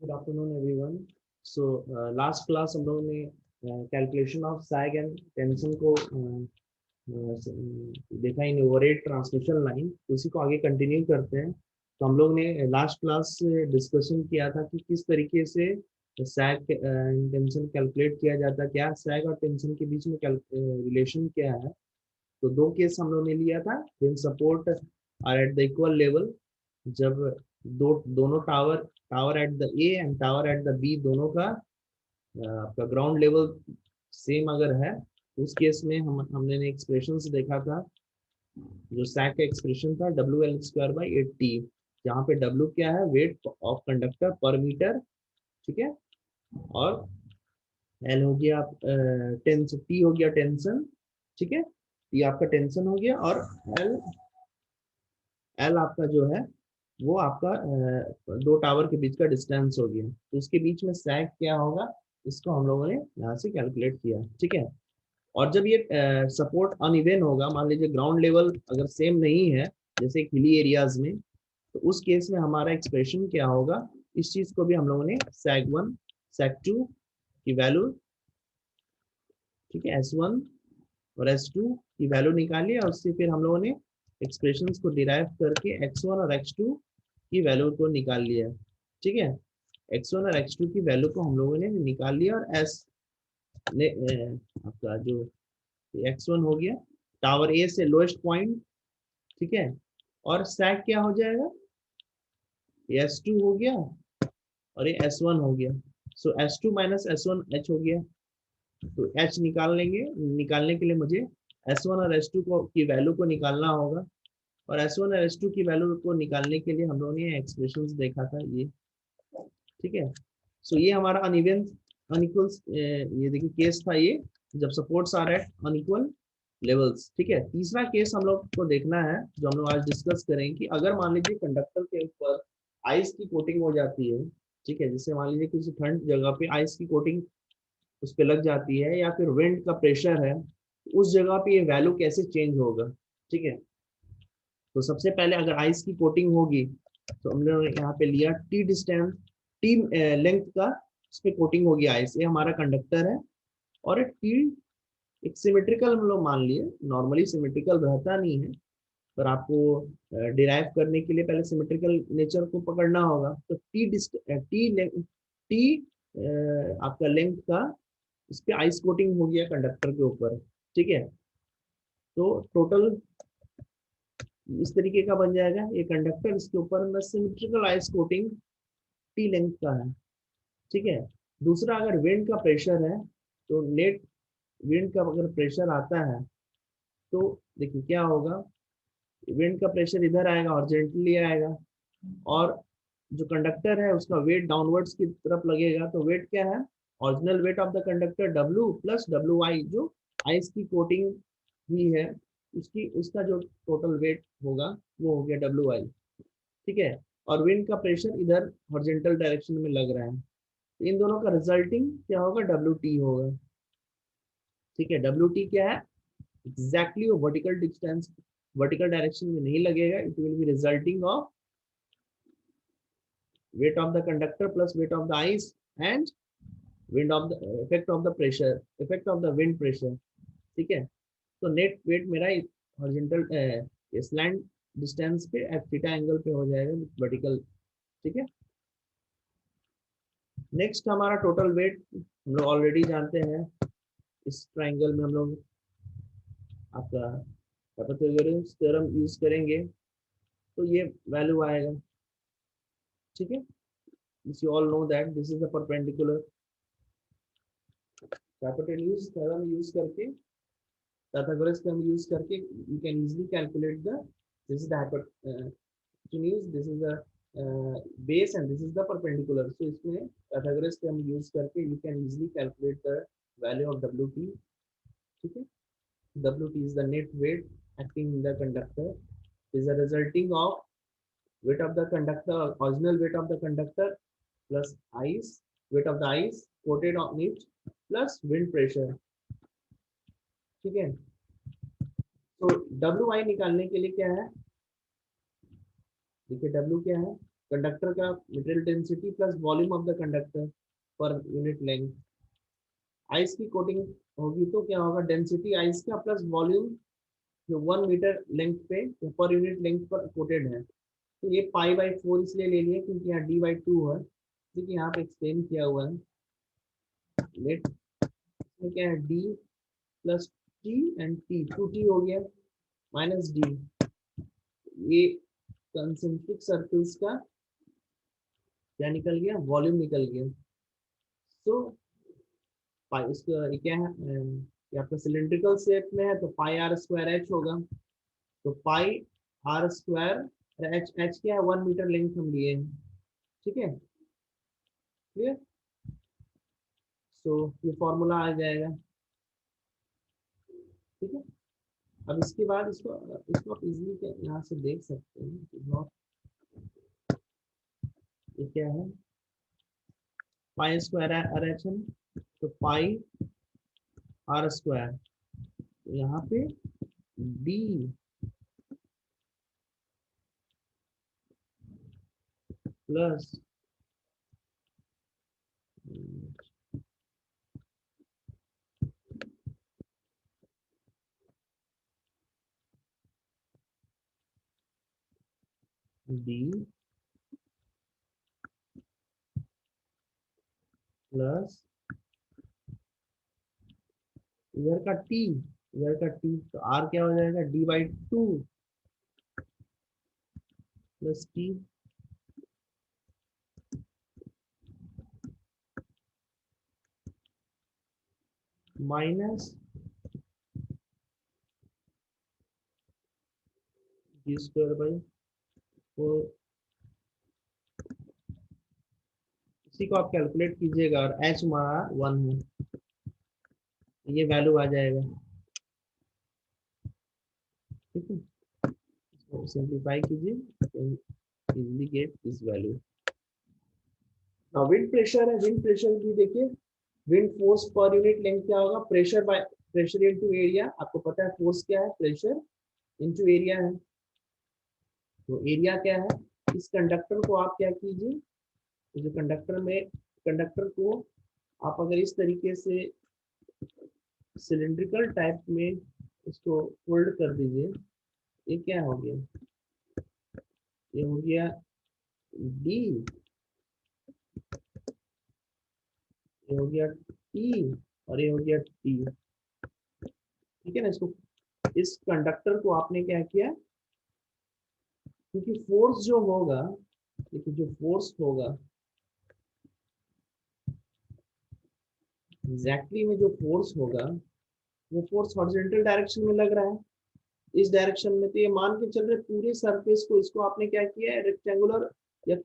Good afternoon everyone. So last class हम लोगों ने calculation of sag and tension को देखा इन ओवरहेड ट्रांसमिशन लाइन। उसी को आगे कंटिन्यू करते हैं। तो हम लोग ने लास्ट क्लास से डिस्कशन किया था कि किस तरीके से सैग टेंशन कैलकुलेट किया जाता है, क्या सैग और टेंशन के बीच में रिलेशन क्या है। तो दो केस हम लोग ने लिया था। When support are at the equal level, जब दोनों tower tower at the A and tower at the B दोनों का आपका ग्राउंड लेवल सेम अगर है, उस केस में हमने एक्सप्रेशन से देखा था। जो सैक का एक्सप्रेशन था WL² / 8T, जहाँ पे W क्या है, वेट ऑफ कंडक्टर पर मीटर, ठीक है। और L हो गया टेंशन, T हो गया टेंशन, ठीक है। T आपका टेंशन हो गया, और L L आपका जो है वो आपका दो टावर के बीच का डिस्टेंस हो गया। तो उसके बीच में सैग क्या होगा, इसको हम लोगों ने यहाँ से कैलकुलेट किया, ठीक है। और जब ये सपोर्ट अनइवन होगा, मान लीजिए ग्राउंड लेवल अगर सेम नहीं है, जैसे हिली एरियाज में, तो उस केस में हमारा एक्सप्रेशन क्या होगा, इस चीज को भी हम लोगों ने sag1 sag2 की वैल्यू, ठीक है, S1 और S2 की वैल्यू निकाली, और उससे फिर हम लोगों ने एक्सप्रेशंस को डिराइव करके X1 और X2 की वैल्यू को निकाल लिया, ठीक है। X1 और X2 की वैल्यू को हम लोगों ने निकाल लिया, और S ने आपका जो X1 हो गया टावर ए से लोएस्ट पॉइंट, ठीक है। और सैग क्या हो जाएगा, S2 हो गया, और ये S1 हो गया। सो S2 माइनस S1 H हो गया। तो H निकाल लेंगे, निकालने के लिए मुझे S1 और S2 को की वैल्यू को निकालना होगा। और S1 और S2 की वैल्यू को निकालने के लिए हम लोगों ने एक्सप्रेशंस देखा था ये, ठीक है। सो ये हमारा अनइवन अनइक्वल, ये देखिए केस था ये, जब supports are at unequal levels, ठीक है। तीसरा केस हम लोग को देखना है, जो हम लोग आज डिस्कस करेंगे, कि अगर मान लीजिए कंडक्टर के ऊपर आइस की कोटिंग हो जाती है, ठीक है। जैसे मान लीजिए किसी ठंड जगह पे आइस की कोटिंग उस पर लग जाती है, या फिर विंड का प्रेशर है, उस जगह पे ये वैल्यू कैसे चेंज होगा, ठीक है। तो सबसे पहले अगर आइस की कोटिंग होगी, तो हमने यहाँ पे लिया टी डिस्टेंस, टी लेंथ का उस पर कोटिंग होगी आइस, ये हमारा कंडक्टर है। और एक टी एक सिमेट्रिकल हम लोग मान लिए, नॉर्मली सिमेट्रिकल रहता नहीं है, पर आपको डिराइव करने के लिए पहले सिमेट्रिकल नेचर को पकड़ना होगा। तो टी आपका लेंथ का इस पे आइस कोटिंग हो गया कंडक्टर के ऊपर, ठीक है। तो टोटल इस तरीके का बन जाएगा ये कंडक्टर, इसके ऊपर में symmetrical ice coating T length का है, ठीक है। दूसरा, अगर विंड का प्रेशर है, तो नेट विंड का अगर प्रेशर आता है, तो देखिए क्या होगा, विंड का प्रेशर इधर आएगा, हॉरिजॉन्टली आएगा, और जो कंडक्टर है उसका वेट डाउनवर्ड्स की तरफ लगेगा। तो वेट क्या है, original wait of the conductor W plus WI, जो आइस की कोटिंग हुई है उसकी, उसका जो टोटल वेट होगा वो हो गया WI, ठीक है। और विंड का प्रेशर इधर हॉरिजॉन्टल डायरेक्शन में लग रहा है, तो इन दोनों का रिजल्टिंग क्या होगा, WT होगा, ठीक है। WT क्या है, एग्जैक्टली वो वर्टिकल डिस्टेंस, वर्टिकल डायरेक्शन में नहीं लगेगा, it will be resulting of weight of the conductor plus weight of the ice and wind of the effect of the pressure, effect of the wind pressure, ठीक है। तो net wait मेरा horizontal slant distance पे at theta angle पे हो जाएगा vertical, ठीक है। नेक्स्ट हमारा टोटल वेट हम लोग ऑलरेडी जानते हैं, इस ट्राइंगल में हम लोग आपका पाइथागोरस थ्योरम यूज करेंगे, तो ये वैल्यू आएगा, ठीक है। This you all know that this is the perpendicular, Pythagoras theorem use करके, Pythagoras theorem use करके you can easily calculate the, this is the hypotenuse, this is the base and this is the perpendicular. So इसमें Pythagoras theorem use करके you can easily calculate the value of WT, ठीक है। WT is the net weight acting in the conductor, is the resulting of weight of the conductor, original weight of the conductor plus ice, weight of the ice coated on it plus wind pressure, ठीक है। तो WI निकालने के लिए क्या है, देखिए W क्या है, कंडक्टर का material density plus volume of the conductor per unit length. Ice की कोटिंग होगी तो क्या होगा, डेंसिटी आइस का प्लस वॉल्यूम जो 1 मीटर लेंथ पे पर यूनिट लेंथ पर कोटेड है। तो ये पाई/4 इसलिए ले लिए क्योंकि यहाँ d/2 है, देखिए यहाँ पे एक्सप्लेन किया हुआ है। लेट इसमें क्या है, d plus T and T, 2t हो गया माइनस डी, ये कंसेंट्रिक सर्कल्स का क्या निकल गया, वॉल्यूम निकल गया। तो पाई इसका ये क्या है, ये आपका सिलेंड्रिकल शेप में है तो πr² h होगा। तो πr², एच एच क्या है, 1 मीटर लेंथ हम लिए हैं, ठीक है, क्लियर। सो ये फॉर्मूला आ जाएगा, ठीक है। अब इसके बाद इसको इसको आप इजीली यहाँ से देख सकते हैं, ये क्या है, π² RH है, तो πr², यहाँ पे d प्लस d प्लस इधर का t, इधर का t, तो r क्या हो जाएगा, d/2 plus t minus d²/4। इसी को आप कैलकुलेट कीजिएगा और h हमारा 1 है, ये वैल्यू आ जाएगा, ठीक है। इसको सिंप्लीफाई कीजिए, easily get this value. Now wind pressure है, विंड प्रेशर भी देखिए, wind force per unit length क्या होगा, pressure by pressure into area. आपको पता है फोर्स क्या है, प्रेशर इनटू एरिया है, तो एरिया क्या है। इस कंडक्टर को आप क्या कीजिए, जो कंडक्टर में, कंडक्टर को आप अगर इस तरीके से सिलिंड्रिकल टाइप में इसको फोल्ड कर दीजिए, ये क्या हो गया, ये हो गया डी, ये हो गया टी, और ये हो गया टी, ठीक है ना। इसको, इस कंडक्टर को आपने क्या किया, क्योंकि फोर्स जो होगा, देखिए जो फोर्स होगा, एग्जैक्टली में जो फोर्स होगा, वो फोर्स हॉरिजॉन्टल डायरेक्शन में लग रहा है, इस डायरेक्शन में। तो ये मान के चल रहे पूरे सरफेस को, इसको आपने क्या किया है, रेक्टेंगुलर या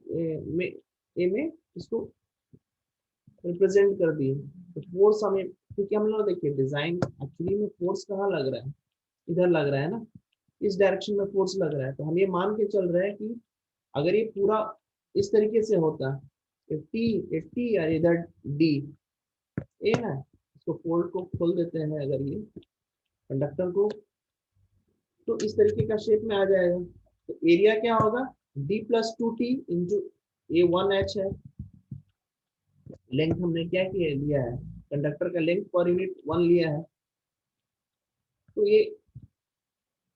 में इसको रिप्रेजेंट कर दिए। तो फोर्स हमें, क्योंकि हम लोग देखिए डिजाइन एक्चुअली में फोर्स कहाँ लग रहा है, इधर लग रहा है ना, इस डायरेक्शन में फोर्स लग रहा है। तो हम ये मान के चल रहे हैं कि अगर ये पूरा इस तरीके से होता, टी और इधर डी, ए ना, इसको फोल्ड को खोल देते हैं अगर ये कंडक्टर को, तो इस तरीके का शेप में आ जाएगा। तो एरिया क्या होगा, d+2t इंटू A1h है, लेंथ हमने क्या किया, लिया है, कंडक्टर का लेंथ पर यूनिट 1 लिया है। तो ये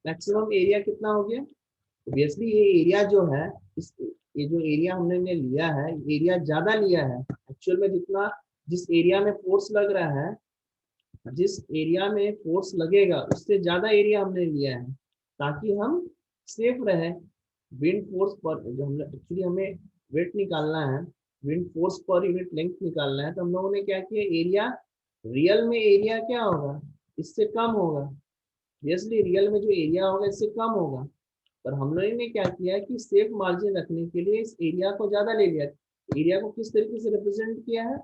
मैक्सिमम एरिया कितना हो गया, ऑब्वियसली ये एरिया जो है, इस ये जो एरिया हमने लिया है, एरिया ज्यादा लिया है एक्चुअल में, जितना जिस एरिया में फोर्स लग रहा है, जिस एरिया में फोर्स लगेगा उससे ज्यादा एरिया हमने लिया है, ताकि हम सेफ रहे। विंड फोर्स पर जो हमने एक्चुअली हमें वेट निकालना है, wind force per unit length निकालना है, तो हम लोगों ने क्या किया, एरिया, रियल में एरिया क्या होगा, इससे कम होगा, ऑब्वियसली रियल में जो एरिया होगा इससे कम होगा, पर हम लोगों ने क्या किया कि सेफ मार्जिन रखने के लिए इस एरिया को ज्यादा ले लिया। एरिया को किस तरीके से रिप्रेजेंट किया है,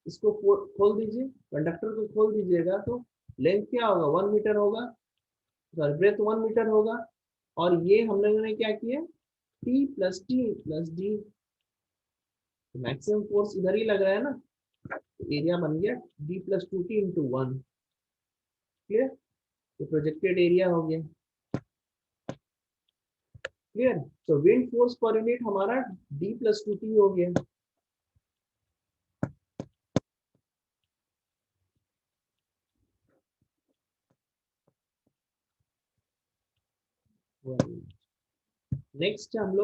इसको खोल दीजिए, कंडक्टर को खोल दीजिएगा, तो लेंथ क्या होगा, 1 मीटर होगा, सॉरी ब्रेथ 1 मीटर होगा, और ये हम लोगों ने क्या किया, T+T+D, मैक्सिमम फोर्स इधर ही लग रहा है ना, तो एरिया बन गया d+2t/1, क्लियर। तो प्रोजेक्टेड एरिया हो गया। क्लियर। तो विंड फोर्स पर यूनिट हमारा D+2T हो गया। नेक्स्ट हम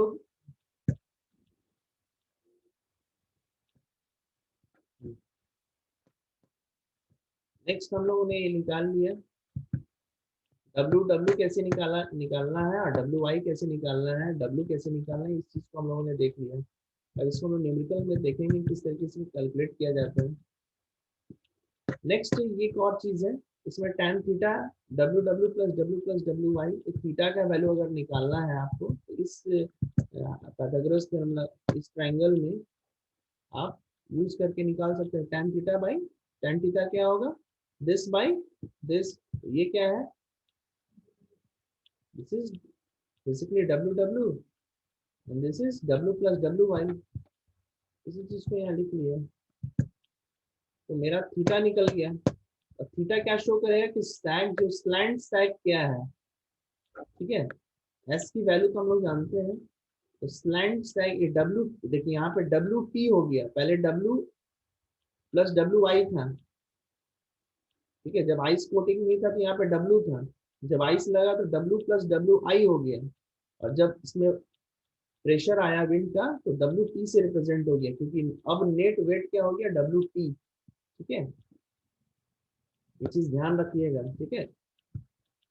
लोग ने ये निकाल लिया डब्ल्यू कैसे निकालना है और डब्ल्यू कैसे निकालना है, डब्ल्यू कैसे निकालना है, इस चीज को हम लोगों ने देख लिया। अब इसको हम न्यूमेरिकल में देखेंगे किस तरीके से कैलकुलेट किया जाता है। नेक्स्ट ये एक और चीज है, इसमें tan theta W plus theta का वैल्यू अगर निकालना है आपको, तो इस पाइथागोरस थ्योरम इस ट्रायंगल में आप यूज करके निकाल सकते हैं। tan थीटा क्या होगा, दिस बाई दिस, ये क्या है, this is basically W and this is W plus इसी चीज को यहाँ लिख लिया। तो मेरा थीटा निकल गया। अब थीटा क्या शो करेगा कि सैग जो स्लैंट सैग क्या है, ठीक है, एस की वैल्यू तो हम लोग जानते हैं। तो स्लैंट सैग ये डब्ल्यू, देखिए यहाँ पे डब्ल्यू टी हो गया, पहले डब्ल्यू प्लस डब्ल्यू आई था, ठीक है, जब आइस कोटिंग नहीं था तो यहाँ पे डब्ल्यू था, जब आइस लगा तो डब्ल्यू प्लस डब्ल्यू आई हो गया, और जब इसमें प्रेशर आया विंड का तो डब्ल्यू टी से रिप्रेजेंट हो गया, क्योंकि अब नेट वेट क्या हो गया, डब्ल्यू टी। ठीक है, ये चीज ध्यान रखिएगा, ठीक है।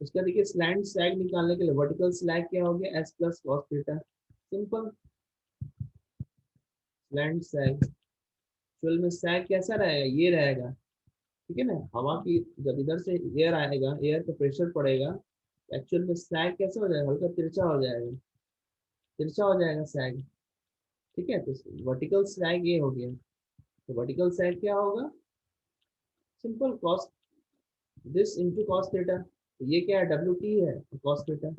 उसका देखिए स्लैंट सैग निकालने के लिए वर्टिकल स्लैग क्या हो गया, s plus cos theta, simple. Slant sag actual में सैग कैसा रहेगा, ये रहेगा, ठीक है ना, हवा की जब इधर से एयर आएगा, एयर का प्रेशर पड़ेगा, एक्चुअल में सैग कैसा हो जाएगा, हल्का तिरछा हो जाएगा, तिरछा हो जाएगा सैग, ठीक है। तो वर्टिकल सैग ये हो गया। तो वर्टिकल सैग क्या होगा, simple cos this into cos theta, तो ये क्या है, डब्ल्यू टी है, cos theta,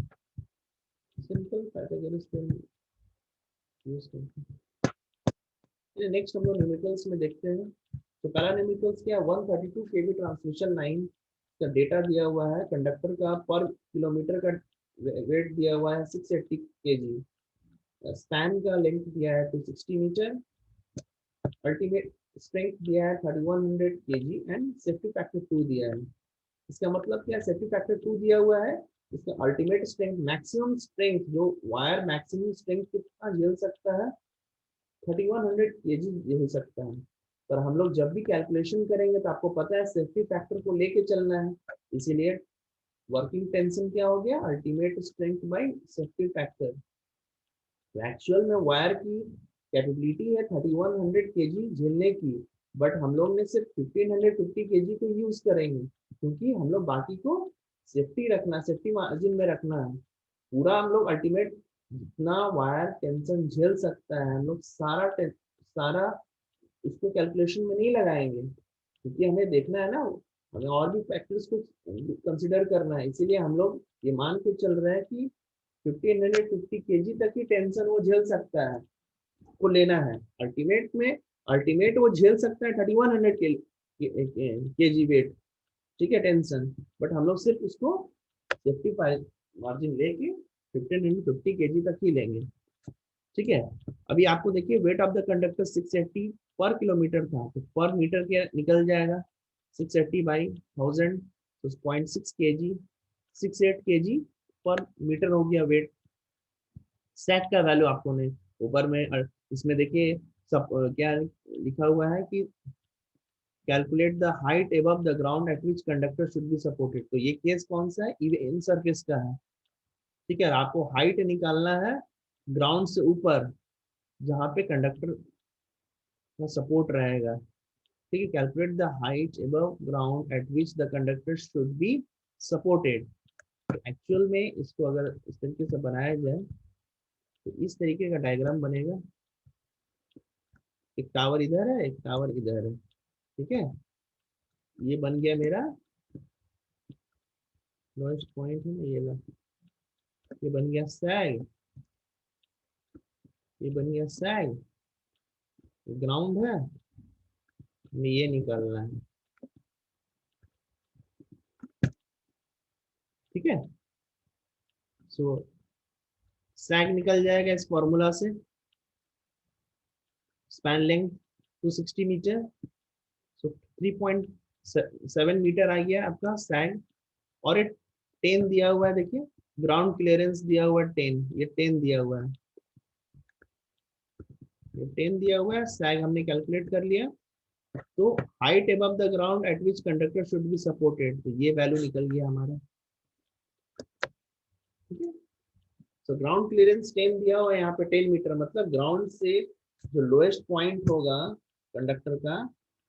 simple Pythagoras theorem use करके। नेक्स्ट हम लोग न्यूमेरिकल्स में देखते हैं। तो पहला न्यूमेरिकल्स क्या है, 132 केवी ट्रांसमिशन लाइन का डेटा दिया हुआ है, कंडक्टर का पर किलोमीटर का वेट दिया हुआ है 680 केजी, स्पैन का लेंथ दिया है 260 मीटर, अल्टीमेट स्ट्रेंथ दिया है 3100 केजी एंड सेफ्टी फैक्टर 2 दिया है। इसका मतलब क्या, सेफ्टी फैक्टर 2 दिया हुआ है, इसका अल्टीमेट स्ट्रेंथ मैक्सिमम स्ट्रेंथ जो वायर मैक्सिमम स्ट्रेंथ कितना झेल सकता है, 3100 केजी झेल सकता है। पर हम लोग जब भी कैलकुलेशन करेंगे तो आपको पता है सेफ्टी फैक्टर को लेके चलना है, इसीलिए वर्किंग टेंशन क्या हो गया, ultimate strength by safety factor. Actual में वायर की कैपेबिलिटी है 3100 केजी झेलने की, बट हम लोग ने सिर्फ 1550 केजी को यूज करेंगे, क्योंकि हम लोग बाकी को सेफ्टी रखना, सेफ्टी मार्जिन में रखना है। पूरा हम लोग अल्टीमेट जितना वायर टेंशन झेल सकता है हम लोग सारा उसको कैलकुलेशन में नहीं लगाएंगे, क्योंकि हमें देखना है ना, हमें और भी फैक्टर्स को कंसिडर करना है, इसीलिए हम लोग ये मान के चल रहे हैं कि 1550 केजी तक की टेंशन वो झेल सकता है, को लेना है। अल्टीमेट में अल्टीमेट वो झेल सकता है 3100 केजी वेट, ठीक है, टेंशन, बट हम लोग सिर्फ उसको सेफ्टी मार्जिन लेके 1550 केजी तक ही लेंगे, ठीक है। अभी आपको देखिए वेट ऑफ द कंडक्टर 680 पर किलोमीटर था, तो पर मीटर क्या निकल जाएगा, 680 बाई 1000, तो 0.6 केजी, 68 केजी पर मीटर हो गया वेट। सेट का वैल्यू आपको ने ऊपर में इसमें देखिए सब क्या लिखा हुआ है कि calculate the height above the ground eight which conductor should be supported, तो ये केस कौन सा है, इन सरफेस का है, ठीक है। आपको हाइट निकालना है ग्राउंड से ऊपर, जहाँ पे कंडक्टर का सपोर्ट रहेगा, ठीक है। Calculate the height above ground eight which the conductor should be supported. Actual में इसको अगर इस तरीके से बनाया जाए तो इस तरीके का डायग्राम बनेगा, एक टावर इधर है, एक टावर इधर है, ठीक है। ये बन गया मेरा लोएस्ट पॉइंट है ना, ये बन गया सैग, ये बन गया सैग, ग्राउंड है, ये निकालना है, ठीक है। सो सैग निकल जाएगा इस फॉर्मूला से, स्पैन लेंथ 260 मीटर, सो 3.7 मीटर आ गया आपका सैग। और एक 10 दिया हुआ है, देखिए ग्राउंड क्लियरेंस दिया हुआ है 10, ये 10 दिया हुआ है, ये 10 दिया हुआ है, सैग हमने कैलकुलेट कर लिया। तो height above the ground eight which conductor should be supported, तो ये वैल्यू निकल गया हमारा, ठीक है। तो ग्राउंड क्लियरेंस 10 दिया हुआ है यहाँ पे 10 मीटर, मतलब ग्राउंड से जो लोएस्ट पॉइंट होगा कंडक्टर का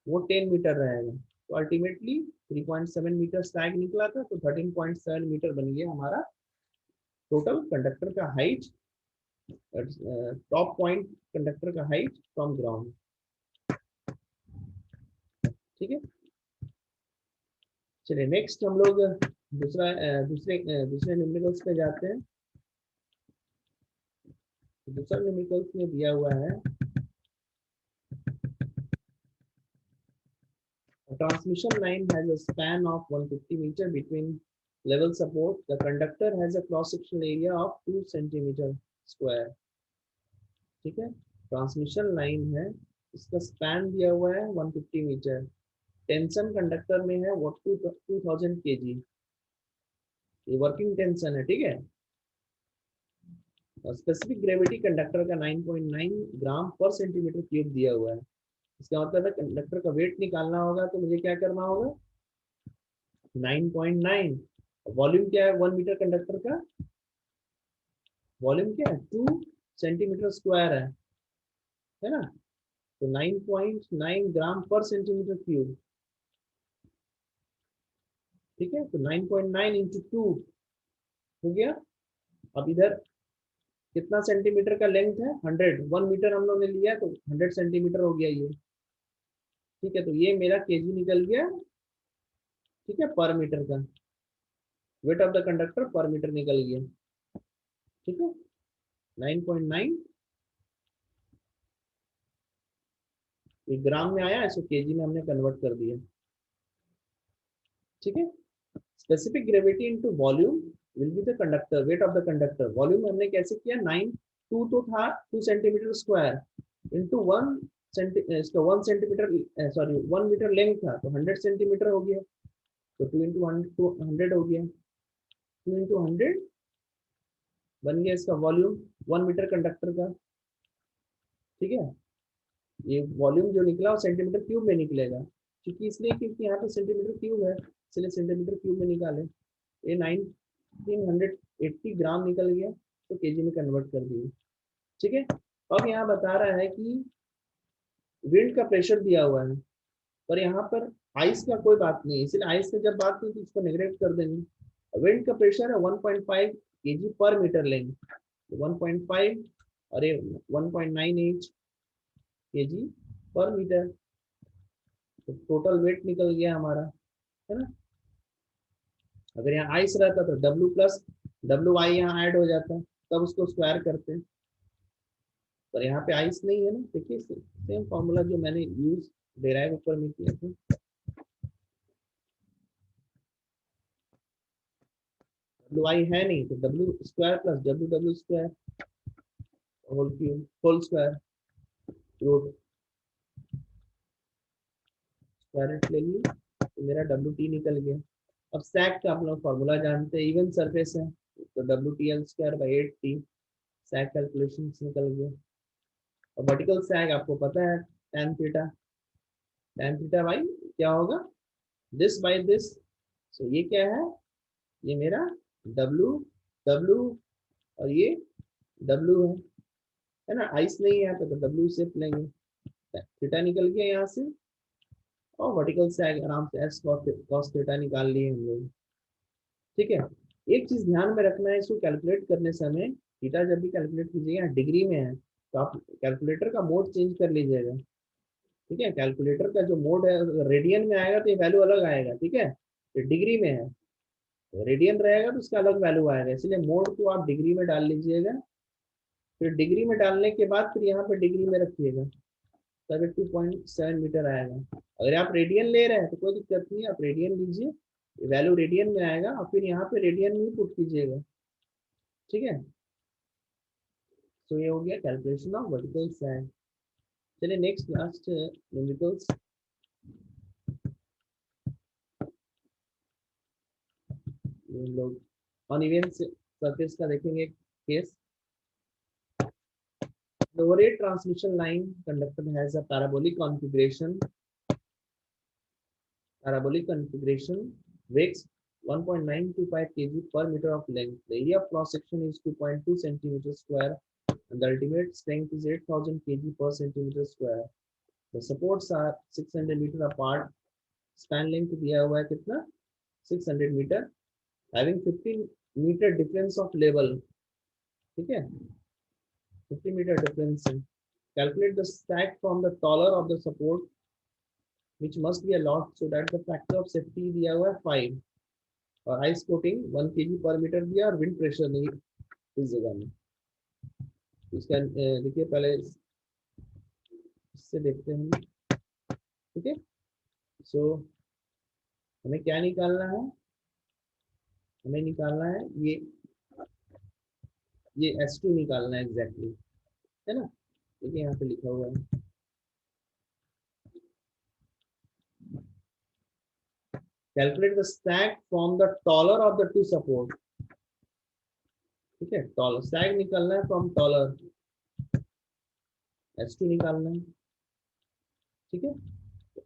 वो 10 मीटर रहेगा। तो अल्टीमेटली 3.7 मीटर सैग निकला था, तो 13.7 मीटर बन गया हमारा टोटल कंडक्टर का हाइट, टॉप पॉइंट कंडक्टर का हाइट फ्रॉम ग्राउंड, ठीक है। चलिए नेक्स्ट हम लोग दूसरे न्यूमेरिकल्स पे जाते हैं। तो दूसरा न्यूमेरिकल्स में दिया हुआ है a transmission line has a span of 150 meter between level support. The conductor has a cross sectional area of 2 centimeter square, ठीक है। ट्रांसमिशन लाइन है, इसका स्पैन दिया हुआ है 150 मीटर, टेंशन कंडक्टर में है वो 2000 kg, ये वर्किंग टेंशन है, ठीक है। और स्पेसिफिक ग्रेविटी कंडक्टर का 9.9 ग्राम पर सेंटीमीटर क्यूब दिया हुआ है। इसका मतलब है कंडक्टर का वेट निकालना होगा, तो मुझे क्या करना होगा, 9.9, वॉल्यूम क्या है 1 मीटर कंडक्टर का, वॉल्यूम क्या है 2 सेंटीमीटर स्क्वायर है ना। तो 9.9 ग्राम पर सेंटीमीटर क्यूब, ठीक है। तो 9.9 इंटू 2 हो गया। अब इधर कितना सेंटीमीटर का लेंथ है 100, 1 मीटर हम लोग ने लिया तो 100 सेंटीमीटर हो गया ये, ठीक है। तो ये मेरा केजी निकल गया, ठीक है, पर मीटर का वेट ऑफ द कंडक्टर पर मीटर निकल गया, ठीक है। 9.9 ये ग्राम में आया, इसको केजी में हमने कन्वर्ट कर दिया, ठीक है। Specific gravity into volume will be the conductor weight of the conductor, volume हमने कैसे किया 9, 2 तो था 2 centimetre square into 1 centimetre, sorry 1 metre length था, तो 100 सेंटीमीटर हो गया, तो 2 इंटू 100 हो गया, 2 इंटू 100 बन गया इसका वॉल्यूम 1 मीटर कंडक्टर का, ठीक है। ये वॉल्यूम जो निकला वो सेंटीमीटर क्यूब में निकलेगा, क्योंकि इसलिए क्योंकि यहाँ पे सेंटीमीटर क्यूब है, इसलिए सेंटीमीटर क्यूब में निकाले। ये 1980 ग्राम निकल गया, तो केजी में कन्वर्ट कर दिए, ठीक है। अब यहाँ बता रहा है कि विंड का प्रेशर दिया हुआ है, पर यहाँ पर आइस का कोई बात नहीं, इसलिए आइस से जब बात की तो इसको नेग्लेक्ट कर देंगे। विंड का प्रेशर है 1.5 केजी पर मीटर लेंथ, 1.5 अरे 1.98 केजी पर मीटर, तो टोटल वेट निकल गया हमारा, है ना। अगर यहाँ आइस रहता तो W प्लस WI यहाँ ऐड हो जाता, तब उसको स्क्वायर करते, पर यहाँ पे आइस नहीं है ना। देखिए सेम फॉर्मूला जो मैंने यूज डेराइव ऊपर में किया था, WI है नहीं तो W square plus W square whole cube whole square root square root ले लिए, तो मेरा WT निकल गया। अब सैक का आप लोग फॉर्मूला जानते हैं, इवन सरफेस है तो WTL square by 8T, sag calculation निकल गया। और वर्टिकल सैग आपको पता है tan theta, tan theta by क्या होगा दिस बाई दिस, सो ये क्या है, ये मेरा W W और ये W है ना। आइस नहीं है तो W से लेंगे, थीटा निकल गया यहाँ से, और वर्टिकल सैग आराम से एस कॉस थीटा निकाल लिए हम लोग, ठीक है। एक चीज ध्यान में रखना है, इसको कैलकुलेट करने समय थीटा जब भी कैलकुलेट कीजिएगा डिग्री में है, तो आप कैलकुलेटर का मोड चेंज कर लीजिएगा, ठीक है। कैलकुलेटर का जो मोड है रेडियन में आएगा तो ये वैल्यू अलग आएगा, ठीक है। तो डिग्री में है तो रेडियन रहेगा तो उसका अलग वैल्यू आएगा, इसलिए मोड को आप डिग्री में डाल लीजिएगा। फिर डिग्री में डालने के बाद फिर यहाँ पे डिग्री में रखिएगा, तब 2.7 मीटर आएगा। अगर आप रेडियन ले रहे हैं तो कोई दिक्कत नहीं है, आप रेडियन लीजिए, वैल्यू रेडियन में आएगा, और फिर यहाँ पे रेडियन में पुट कीजिएगा, ठीक है। सो ये हो गया कैलकुलेशन ऑफ वर्टिकल सैग। चलिए नेक्स्ट लास्ट न्यूमेरिकल्स लोग अनइवन सरफेस का देखेंगे case. The overhead transmission line conductor has a parabolic configuration, weighs 1.925 kg per meter of length. The area of cross section is 2.2 centimeter square, and the ultimate strength is 8,000 kg per centimeter square. The supports are 600 meter apart. Span length दिया हुआ है कितना 600 meter, having 15 meter difference of level. ठीक है, 50 meter difference. Calculate the stack from the taller of the support, which must be a lot, so that the factor of safety दिया हुआ है 5 और आइस कोटिंग 1 kg पर metre दिया और wind pressure नहीं इस जगह में। इसका देखिए पहले इससे देखते हैं। ठीक है, सो हमें क्या निकालना है, हमें निकालना है ये S2 निकालना है एग्जैक्टली, है ना। देखिए यहाँ पे लिखा हुआ है calculate the stack from the taller of the two support. ठीक है, टॉलर स्टैक निकालना है फ्रॉम टॉलर, S2 निकालना है। ठीक है,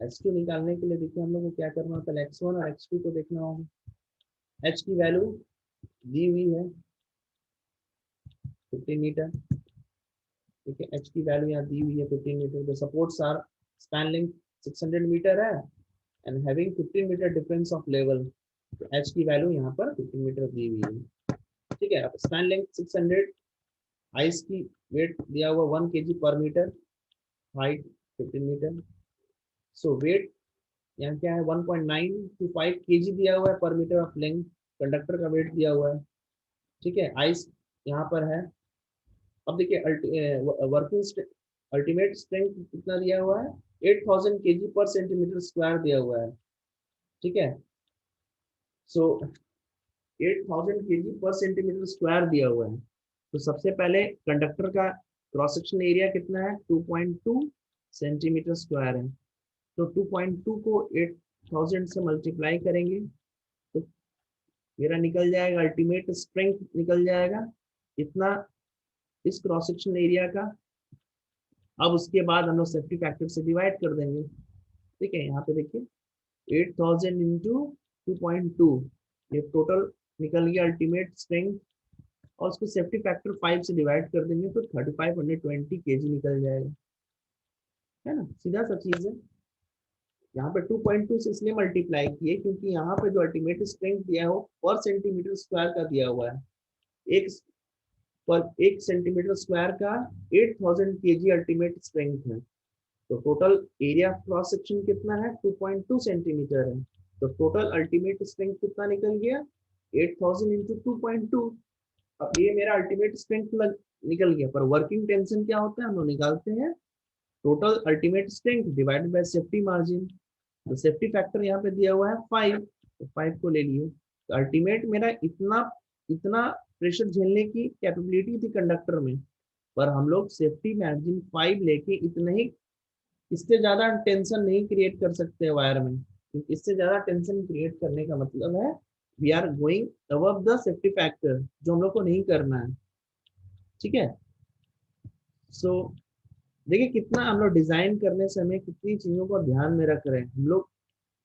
S2 निकालने के लिए देखिए हम लोग को क्या करना है, पहले x1 और x2 को देखना होगा। h की वैल्यू दी हुई है 15 मीटर। ठीक है, h की वैल्यू यहाँ दी हुई है 15 metre. The supports are span length 600 metre है and having 15 metre difference of level. तो h की वैल्यू यहाँ पर 15 मीटर दी हुई है। ठीक है, अब स्पैन लेंथ 600, आइस की वेट दिया हुआ 1 kg पर मीटर, हाइट 15 मीटर। सो वेट यहाँ क्या है 1.925 kg दिया हुआ है पर मीटर ऑफ लेंथ, कंडक्टर का वेट दिया हुआ है। ठीक है, आइस यहाँ पर है। अब देखिए वर्किंग अल्टीमेट स्ट्रेंथ कितना दिया हुआ है 8,000 kg पर सेंटीमीटर स्क्वायर दिया हुआ है। ठीक है, सो 8,000 kg पर सेंटीमीटर स्क्वायर दिया हुआ है। तो सबसे पहले कंडक्टर का क्रॉस सेक्शन एरिया कितना है 2.2 सेंटीमीटर स्क्वायर है। तो 2.2 को 8,000 से मल्टीप्लाई करेंगे तो मेरा निकल जाएगा अल्टीमेट स्ट्रेंथ निकल जाएगा इतना इस क्रॉस सेक्शन एरिया का। अब उसके बाद हम लोग सेफ्टी फैक्टर से डिवाइड कर देंगे। ठीक है, यहाँ पे देखिए 8,000 इंटू 2.2, ये टोटल निकल गया अल्टीमेट स्ट्रेंथ, और उसको सेफ्टी फैक्टर 5 से डिवाइड कर देंगे तो 3520 kg निकल जाएगा, है ना। सीधा सा चीज है। यहाँ पे 2.2 से इसलिए मल्टीप्लाई किए क्योंकि यहाँ पे जो अल्टीमेट स्ट्रेंथ दिया है वो पर सेंटीमीटर स्क्वायर का दिया हुआ है। एक पर 1 सेंटीमीटर स्क्वायर का 8,000 kg अल्टीमेट स्ट्रेंथ है। तो टोटल एरिया क्रॉस सेक्शन कितना है 2.2 सेंटीमीटर है। तो टोटल अल्टीमेट स्ट्रेंथ कितना निकल गया 8,000 इंटू 2.2। अब ये मेरा अल्टीमेट स्ट्रेंथ निकल गया, पर वर्किंग टेंशन क्या होता है हम लोग निकालते हैं total ultimate strength divided by safety margin. तो सेफ्टी फैक्टर यहाँ पे दिया हुआ है 5, तो 5 को ले लिए। तो अल्टीमेट मेरा इतना इतना प्रेशर झेलने की कैपेबिलिटी थी कंडक्टर में, पर हम लोग सेफ्टी मार्जिन 5 लेके इतने ही, इससे ज्यादा टेंशन नहीं क्रिएट कर सकते वायर में, क्योंकि इससे ज्यादा टेंशन क्रिएट करने का मतलब है we are going above the safety factor, जो हम लोग को नहीं करना है। ठीक है, सो देखिए कितना हम लोग डिजाइन करने समय कितनी चीजों को ध्यान में रख रहे हैं हम लोग।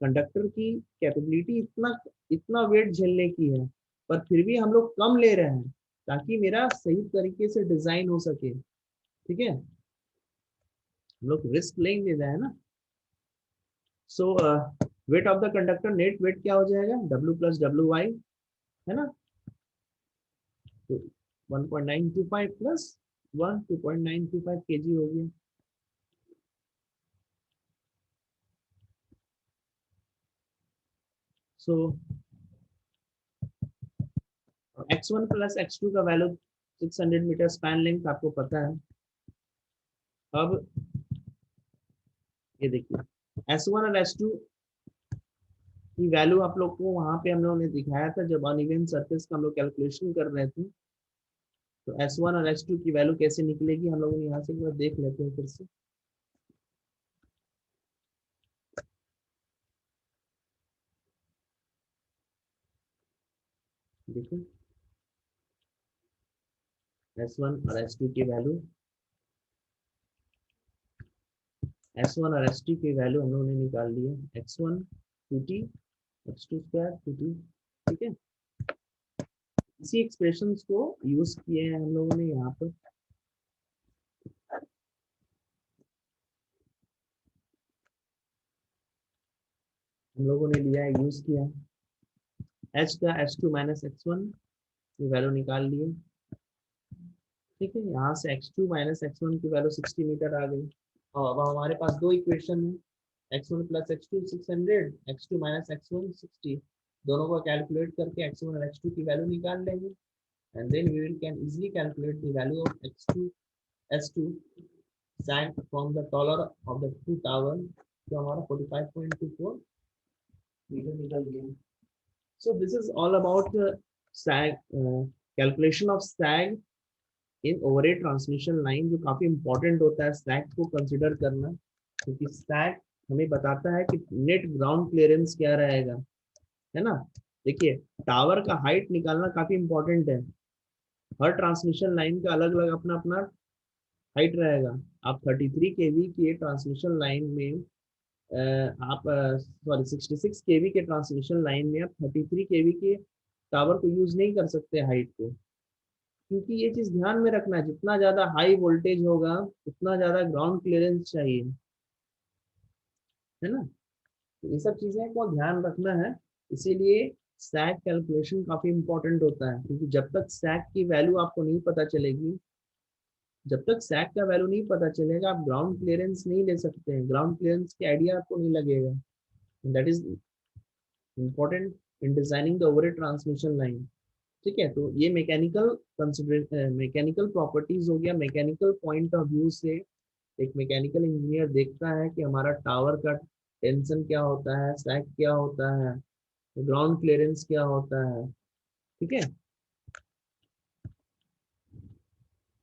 कंडक्टर की कैपेबिलिटी इतना इतना वेट झेलने की है, पर फिर भी हम लोग कम ले रहे हैं ताकि मेरा सही तरीके से डिजाइन हो सके। ठीक है, हम लोग रिस्क लेंगे है ना। So weight of the conductor net weight क्या हो जाएगा W प्लस WY, है ना। तो 1.925 प्लस 1 2.925 kg हो गया। सो x1 प्लस x2 का वैल्यू 600 मीटर स्पैन लेंथ आपको पता है। अब ये देखिए S1 और S2 की वैल्यू आप लोग को वहां पे हम लोगों ने दिखाया था जब अनइवन सरफेस का हम लोग कैलकुलेशन कर रहे थे। तो S1 और S2 की वैल्यू कैसे निकलेगी हम लोगों ने यहाँ से एक बार देख लेते हैं फिर से। देखो S1 और S2 की वैल्यू, S1 और S2 की वैल्यू हम लोगों ने निकाल ली है, x1 2t, x2 square 2t। ठीक है, इसी एक्सप्रेशंस को यूज किए हैं हम लोगों ने यहाँ पर। हम लोगों ने लिया है, यूज किया है h का h2 माइनस x1 की वैल्यू निकाल लिए। ठीक है, यहाँ से x2 माइनस x1 की वैल्यू 60 मीटर आ गई। और अब हमारे पास दो इक्वेशन है, x1 plus x2 600, x2 minus x1 60। दोनों को कैलकुलेट करके x1 और x2 की वैल्यू निकाल लेंगे, and then we will can easily calculate the value of x2 s2 sag from the taller of the two tower। तो हमारा 45.24 मीटर निकल गया। So this is all about sag, calculation of sag in overhead transmission line, जो काफी important होता है सैग को consider करना, क्योंकि सैग हमें बताता है कि नेट ग्राउंड क्लियरेंस क्या रहेगा, है ना। देखिए, टावर का हाइट निकालना काफी इंपॉर्टेंट है। हर ट्रांसमिशन लाइन का अलग अलग अपना अपना हाइट रहेगा। आप 33 केवी की ट्रांसमिशन लाइन में आप सॉरी 66 केवी के ट्रांसमिशन लाइन में आप 33 केवी के टावर को यूज नहीं कर सकते हाइट को, क्योंकि ये चीज ध्यान में रखना है, जितना ज्यादा हाई वोल्टेज होगा उतना ज्यादा ग्राउंड क्लियरेंस चाहिए, है ना। तो ये सब चीजें को ध्यान रखना है। इसीलिए सैग कैलकुलेशन काफी इंपॉर्टेंट होता है, क्योंकि जब तक सैग की वैल्यू आपको नहीं पता चलेगी, जब तक सैग का वैल्यू नहीं पता चलेगा, आप ग्राउंड क्लियरेंस नहीं ले सकते हैं, ग्राउंड क्लियरेंस की आइडिया आपको नहीं लगेगा। That is important in designing the overhead transmission line. ठीक है, तो ये मैकेनिकल कंसिडर मैकेनिकल प्रॉपर्टीज हो गया। मैकेनिकल पॉइंट ऑफ व्यू से एक मैकेनिकल इंजीनियर देखता है कि हमारा टावर का टेंशन क्या होता है, सैग क्या होता है, ग्राउंड क्लियरेंस क्या होता है। ठीक है,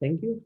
थैंक यू।